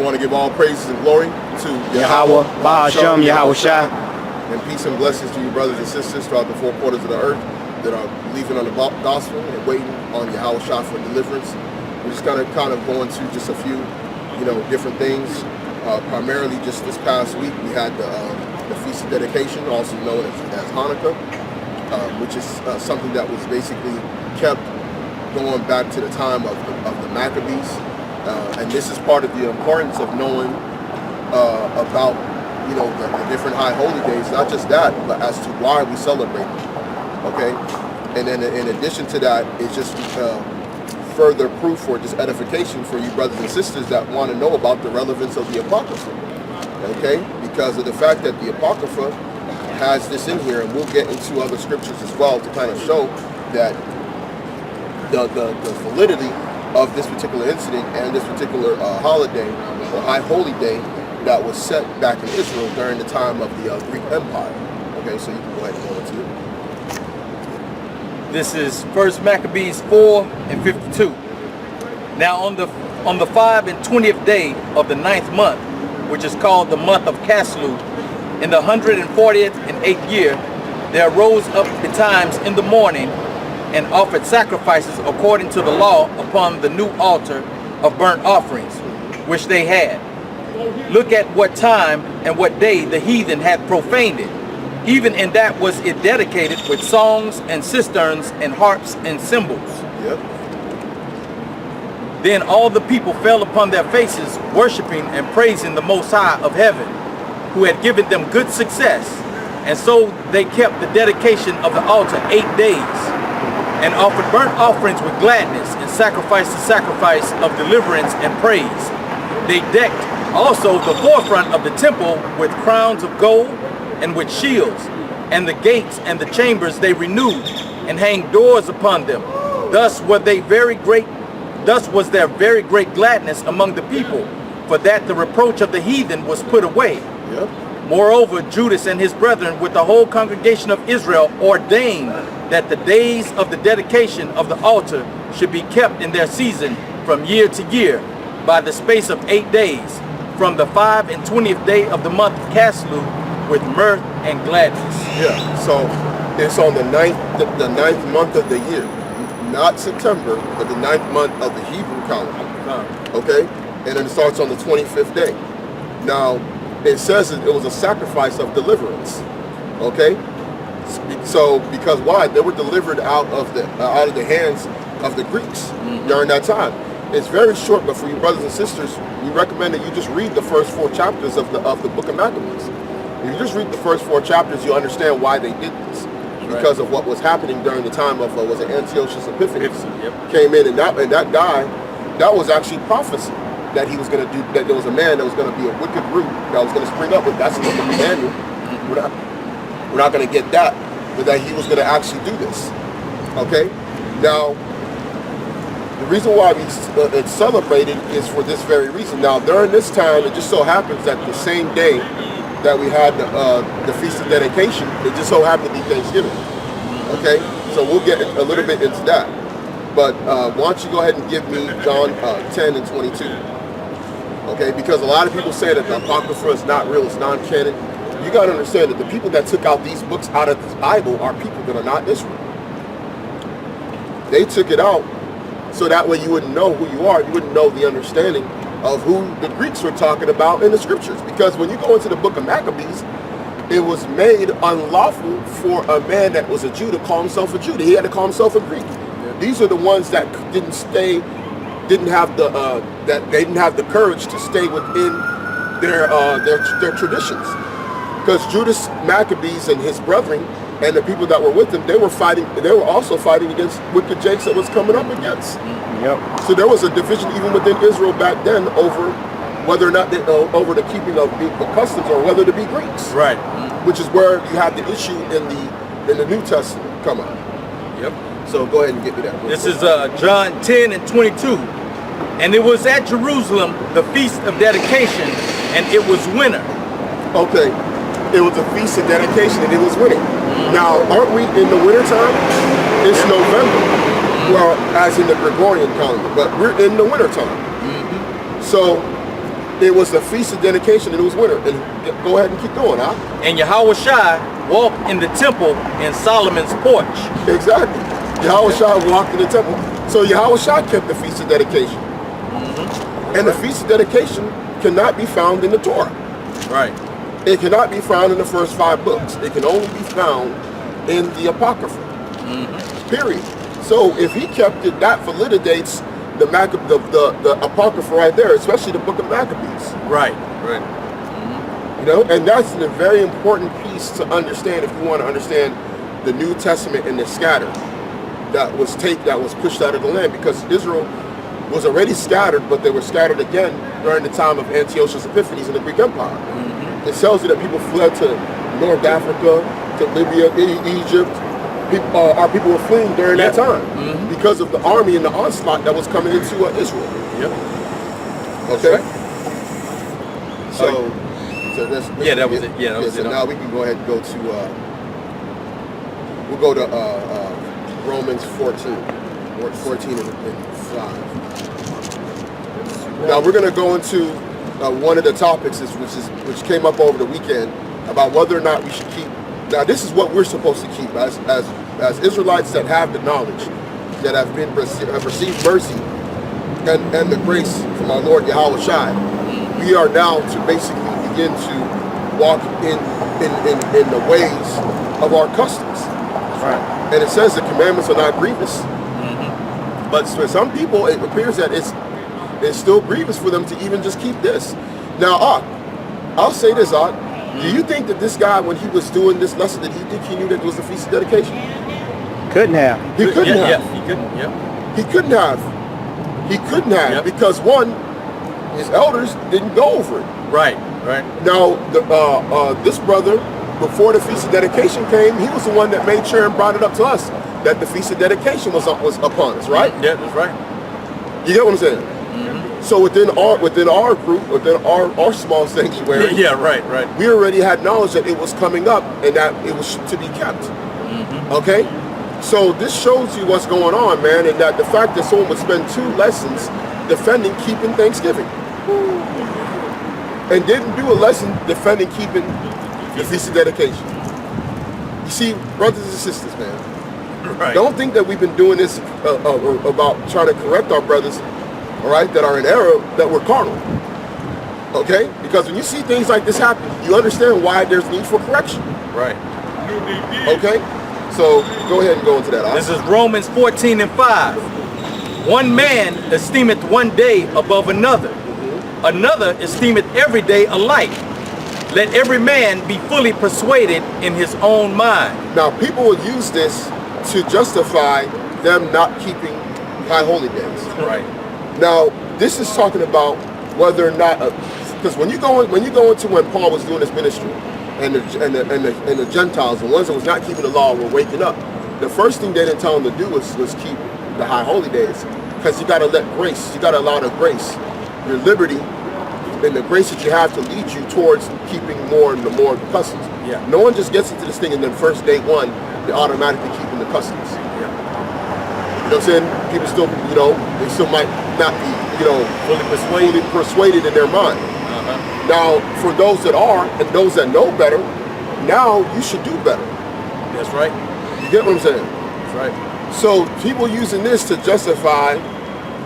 want to give all praises and glory to Yahweh, Ba'ashem, Yahweh Shai. And peace and blessings to you brothers and sisters throughout the four quarters of the earth that are believing on the gospel and waiting on Yahweh Shai for deliverance. We're just kind of going to just a few, different things. Primarily just this past week we had the Feast of Dedication, also known as Hanukkah, which is something that was basically kept going back to the time of the Maccabees. And this is part of the importance of knowing about the different high holy days, not just that, but as to why we celebrate them. Okay? And then in addition to that, it's just further proof or just edification for you brothers and sisters that want to know about the relevance of the Apocrypha. Okay? Because of the fact that the Apocrypha has this in here, and we'll get into other scriptures as well to kind of show that the validity of this particular incident and this particular holiday or high holy day that was set back in Israel during the time of the Greek Empire. Okay, so you can go ahead and go into it. This is 1 Maccabees 4:52. Now on the 5 and 20th day of the 9th month, which is called the month of Caslu, in the 140th and 8th year, there arose up betimes in the morning and offered sacrifices according to the law upon the new altar of burnt offerings, which they had. Look at what time and what day the heathen had profaned it. Even in that was it dedicated with songs and cisterns and harps and cymbals. Yep. Then all the people fell upon their faces, worshiping and praising the Most High of heaven, who had given them good success. And so they kept the dedication of the altar 8 days, and offered burnt offerings with gladness, and sacrificed the sacrifice of deliverance and praise. They decked also the forefront of the temple with crowns of gold and with shields, and the gates and the chambers they renewed, and hanged doors upon them. Thus was their very great gladness among the people, for that the reproach of the heathen was put away. Yep. Moreover, Judas and his brethren with the whole congregation of Israel ordained that the days of the dedication of the altar should be kept in their season from year to year by the space of 8 days, from the 5 and 20th day of the month Caslu, with mirth and gladness. Yeah, so it's on the ninth month of the year, not September, but the 9th month of the Hebrew calendar. Okay, and then it starts on the 25th day. Now, it says that it was a sacrifice of deliverance. Okay, so because why? They were delivered out of the hands of the Greeks during that time. It's very short, but for you brothers and sisters, we recommend that you just read the first 4 chapters of the book of Maccabees. If you just read the first 4 chapters, you understand why they did this. Because of what was happening during the time of Antiochus Epiphanes. Yep. Came in, and that guy, that was actually prophecy that he was going to do. That there was a man that was going to be a wicked root that was going to spring up. But that's in the book of Daniel. We're not going to get that, but that he was going to actually do this. Okay, now the reason why it's celebrated is for this very reason. Now during this time, it just so happens that the same day that we had the Feast of Dedication, it just so happened to be Thanksgiving. Okay, so we'll get a little bit into that. But why don't you go ahead and give me John 10 and 22? Okay, because a lot of people say that the Apocrypha is not real, it's non-canon. You got to understand that the people that took out these books out of this Bible are people that are not Israel. They took it out so that way you wouldn't know who you are, you wouldn't know the understanding of who the Greeks were talking about in the scriptures. Because when you go into the book of Maccabees, it was made unlawful for a man that was a Jew to call himself a Jew. He had to call himself a Greek. These are the ones that didn't have the courage to stay within their traditions. Because Judas Maccabees and his brethren and the people that were with him, they were also fighting against wicked Jakes that was coming up against. Yep. So there was a division even within Israel back then over whether or not over the keeping of the customs or whether to be Greeks. Right. Which is where you have the issue in the New Testament come out. Yep. So go ahead and get me that. This is John 10 and 22. And it was at Jerusalem, the Feast of Dedication, and it was winter. Okay. It was a Feast of Dedication and it was winter. Now, aren't we in the wintertime? It's November. Well, as in the Gregorian calendar, but we're in the wintertime. So It was the feast of dedication and it was winter. And go ahead and keep going, huh? And Yahweh Shai walked in the temple in Solomon's porch. Exactly. Yahweh Shai walked in the temple. So Yahweh Shai kept the feast of dedication. And the feast of dedication cannot be found in the Torah. Right. It cannot be found in the first 5 books. It can only be found in the Apocrypha. Period. So if he kept it, that validates the Apocrypha right there, especially the book of Maccabees. Right. Right. You know, and that's a very important piece to understand if you want to understand the New Testament and the scatter that was pushed out of the land, because Israel was already scattered, but they were scattered again during the time of Antiochus Epiphanes in the Greek Empire. It tells you that people fled to North Africa, to Libya, Egypt. Our people were fleeing during that time because of the army and the onslaught that was coming into Israel. Yep. Okay. So that's that was it. Yeah, that was so it. now we can go ahead and go to we'll go to Romans 14 and 5. Now we're going to go into one of the topics which came up over the weekend about whether or not we should keep. Now this is what we're supposed to keep as Israelites that have the knowledge, that have received mercy and the grace from our Lord Yahweh Shai. We are now to basically begin to walk in the ways of our customs. Right. And it says the commandments are not grievous. But for some people, it appears that it's still grievous for them to even just keep this. Now, I'll say this, do you think that this guy, when he was doing this lesson, did he think he knew that it was the Feast of Dedication? Couldn't have. He couldn't have. Yeah, he couldn't. Yep. He couldn't have. He couldn't have, Yep. because one, his elders didn't go over it. Right. Right. Now, this brother, before the Feast of Dedication came, he was the one that made sure and brought it up to us that the Feast of Dedication was upon us, right? Yeah, that's right. You get what I'm saying? So within our group, within our small sanctuary, Yeah, right. we already had knowledge that it was coming up and that it was to be kept. Okay? So this shows you what's going on, man, and that the fact that someone would spend 2 lessons defending keeping Thanksgiving and didn't do a lesson defending keeping the Feast of Dedication. You see, brothers and sisters, man, Right. don't think that we've been doing this about trying to correct our brothers, all right, that are in error, that we're carnal. Okay? Because when you see things like this happen, you understand why there's need for correction. Right. Okay? So go ahead and go into that. This is Romans 14 and 5. One man esteemeth one day above another. Another esteemeth every day alike. Let every man be fully persuaded in his own mind. Now, people will use this to justify them not keeping high holy days. Right. Now, this is talking about whether or not, because when you go into when Paul was doing his ministry, and the Gentiles, the ones that was not keeping the law, were waking up, the first thing they didn't tell them to do was keep the high holy days, because you got to let grace, you got to allow the grace, your liberty, and the grace that you have to lead you towards keeping more and more of the customs. Yeah. No one just gets into this thing and then first day one, they're automatically keeping the customs. Yeah. You know what I'm saying? People still, they still might not be, fully persuaded in their mind. Now, for those that are, and those that know better, now you should do better. That's right. You get what I'm saying? That's right. So people using this to justify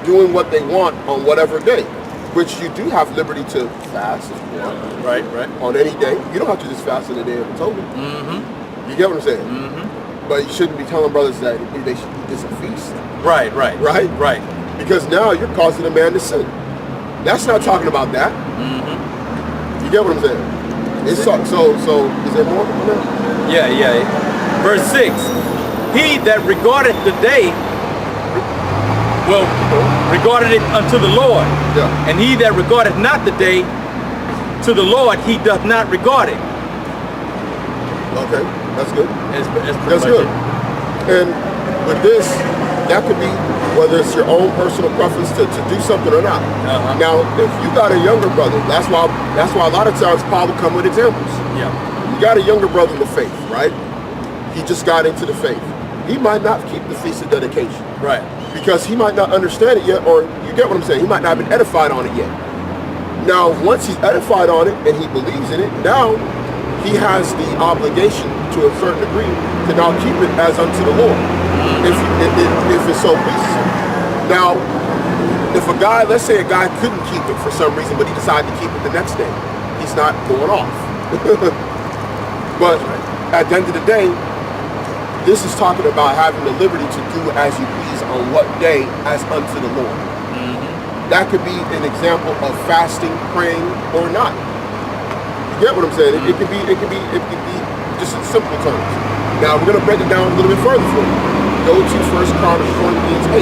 doing what they want on whatever day, which you do have liberty to fast if you want. Right. On any day. You don't have to just fast on the day of atonement. You get what I'm saying? But you shouldn't be telling brothers that it's a feast. Right. Right? Because now you're causing a man to sin. That's not talking about that. You get what I'm saying? It's so is there more on that? Yeah. Verse 6. He that regardeth the day, regarded it unto the Lord. Yeah. And he that regardeth not the day to the Lord, he doth not regard it. Okay, that's good. That's That's good. And with this, that could be whether it's your own personal preference to do something or not. Now, if you got a younger brother, that's why a lot of times Paul will come with examples. Yeah. You got a younger brother in the faith, right? He just got into the faith. He might not keep the Feast of Dedication. Right. Because he might not understand it yet, or you get what I'm saying, he might not have been edified on it yet. now once he's edified on it and he believes in it, now he has the obligation to a certain degree to now keep it as unto the Lord, if it so pleases him. Now, if a guy, let's say a guy couldn't keep it for some reason, but he decided to keep it the next day, he's not going off. But at the end of the day, this is talking about having the liberty to do as you please on what day as unto the Lord. That could be an example of fasting, praying, or not. You get what I'm saying? It could be just in simple terms. Now we're gonna break it down a little bit further for you. Go to 1 Corinthians 8.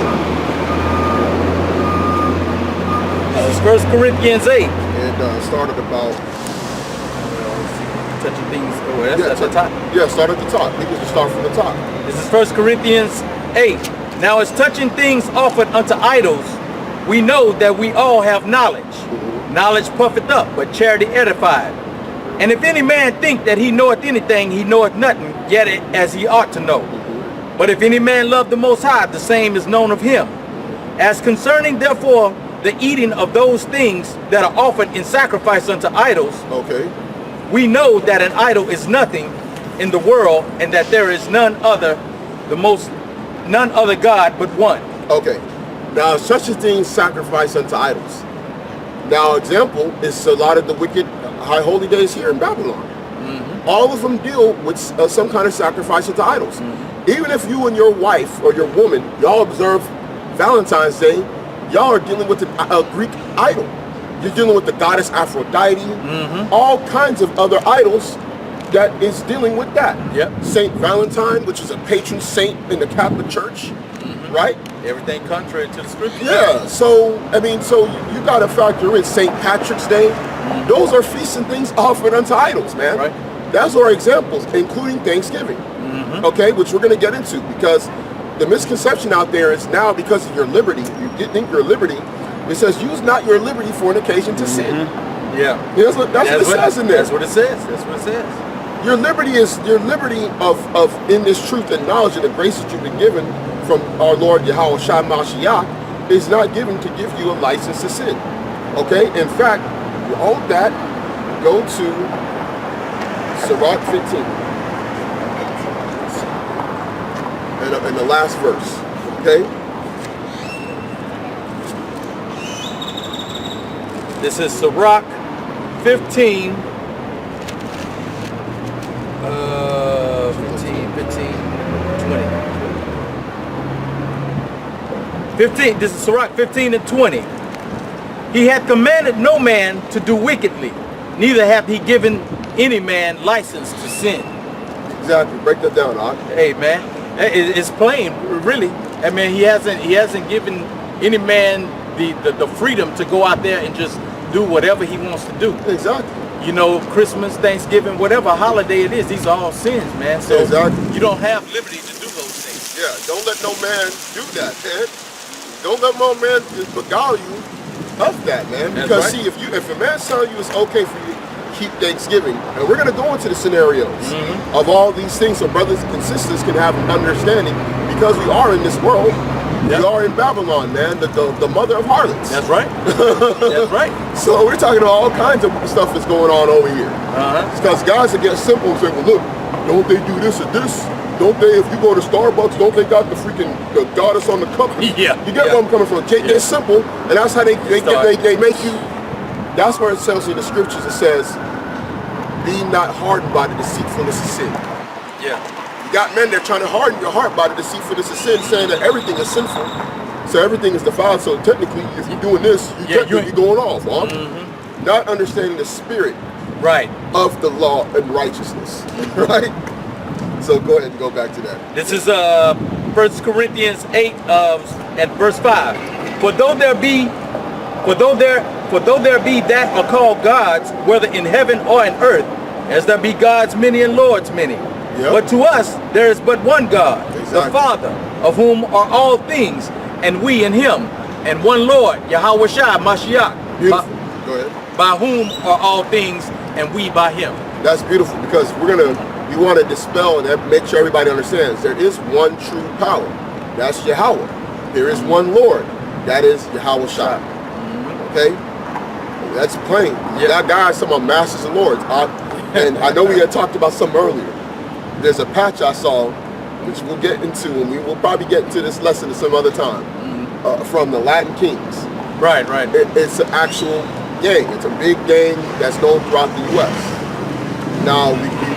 It's 1 Corinthians 8. And started about Touching things. Oh, that's at the top. Yeah, start at the top. You can just start from the top. This is 1 Corinthians 8. Now as touching things offered unto idols, we know that we all have knowledge. Knowledge puffeth up, but charity edifieth. And if any man think that he knoweth anything, he knoweth nothing, yet as he ought to know. But if any man love the Most High, the same is known of him. As concerning therefore the eating of those things that are offered in sacrifice unto idols, Okay. we know that an idol is nothing in the world, and that there is none other God but one. Okay. Now, such a thing sacrifice unto idols. Now, example is a lot of the wicked high holy days here in Babylon. All of them deal with some kind of sacrifice unto idols. Even if you and your wife or your woman, y'all observe Valentine's Day, y'all are dealing with a Greek idol. You're dealing with the goddess Aphrodite, all kinds of other idols that is dealing with that. Yep. Saint Valentine, which is a patron saint in the Catholic Church, right? Everything contrary to the scripture. Yeah, so I mean, so you got to factor in St. Patrick's Day. Those are feasts and things offered unto idols, man. Right. That's our examples, including Thanksgiving. Okay, which we're going to get into, because the misconception out there is now because of your liberty, you think your liberty. It says, use not your liberty for an occasion to sin. Yeah. That's what it says in there. That's what it says. That's what it says. Your liberty is your liberty of in this truth and knowledge and the grace that you've been given from our Lord Yahweh Shai Mashiach is not given to give you a license to sin. Okay? In fact, you hold that, go to Sirach 15. And the last verse. Okay? This is Sirach 15. 15, this is Sirach 15 and 20. He hath commanded no man to do wickedly, neither hath he given any man license to sin. Exactly. Break that down, Ak. Hey man, it's plain, really. I mean, he hasn't given any man the freedom to go out there and just do whatever he wants to do. Exactly. You know, Christmas, Thanksgiving, whatever holiday it is, these are all sins, man. So Exactly. you don't have liberty to do those things. Yeah, don't let no man do that, man. Don't let no man beguile you of that, man. That's Because right. see, if a man's telling you it's okay for you to keep Thanksgiving, and we're gonna go into the scenarios of all these things so brothers and sisters can have an understanding, because we are in this world. Yep. We are in Babylon, man, the mother of harlots. That's right. That's right. So we're talking about all kinds of stuff that's going on over here. Because guys that get simple and say, well, look, don't they do this or this? Don't they, if you go to Starbucks, don't they got the goddess on the cup? Yeah. You get where I'm coming from. They're simple, and that's how they make you. That's where it tells you in the scriptures, it says, be not hardened by the deceitfulness of sin. Yeah. You got men that are trying to harden your heart by the deceitfulness of sin, saying that everything is sinful. So everything is defiled. So technically, if you're doing this, you're technically going off. Huh? Not understanding the spirit Right. of the law and righteousness. Right? So go ahead and go back to that. This is 1 Corinthians 8 at verse 5. For though there be that are called gods, whether in heaven or in earth, as there be gods many and lords many. Yep. But to us there is but one God, the Exactly. Father, of whom are all things, and we in him, and one Lord, Yahweh Shai Mashiach, Beautiful. Go ahead. by whom are all things, and we by him. That's beautiful, because we want to dispel and make sure everybody understands there is one true power. That's Yahweh. There is one Lord. That is Yahweh Shai. Okay? That's plain. Yeah. That guy's some of masters and lords. And I know we had talked about some earlier. There's a patch I saw, which we'll get into, and we will probably get into this lesson some other time, from the Latin Kings. Right. It's an actual gang. It's a big gang that's known throughout the U.S. Now,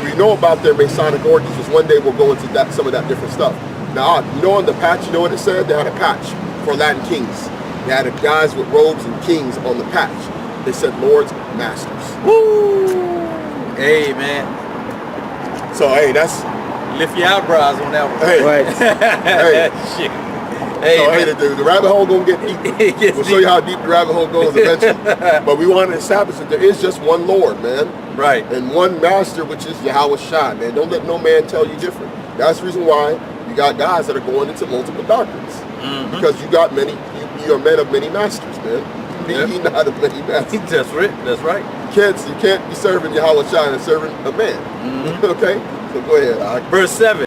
we know about their Masonic origins, which one day we'll go into that, some of that different stuff. Now, you know on the patch, you know what it said? They had a patch for Latin Kings. They had guys with robes and kings on the patch. They said lords, masters. Woo! Hey, man. So, hey, that's... Lift your eyebrows on that one. Hey, Right. hey. Shit. Hey, So, man. hey, the rabbit hole gonna get deep. It gets We'll show you how deep the rabbit hole goes eventually. But we want to establish that there is just one Lord, man. Right. And one master, which is Yahweh Shai, man. Don't let no man tell you different. That's the reason why you got guys that are going into multiple doctrines. Because you got many, you are men of many masters, man. Yeah. Be not of many masters. That's right. You can't be serving Yahweh Shai and serving a man. Okay? So go ahead, Ak. Verse 7.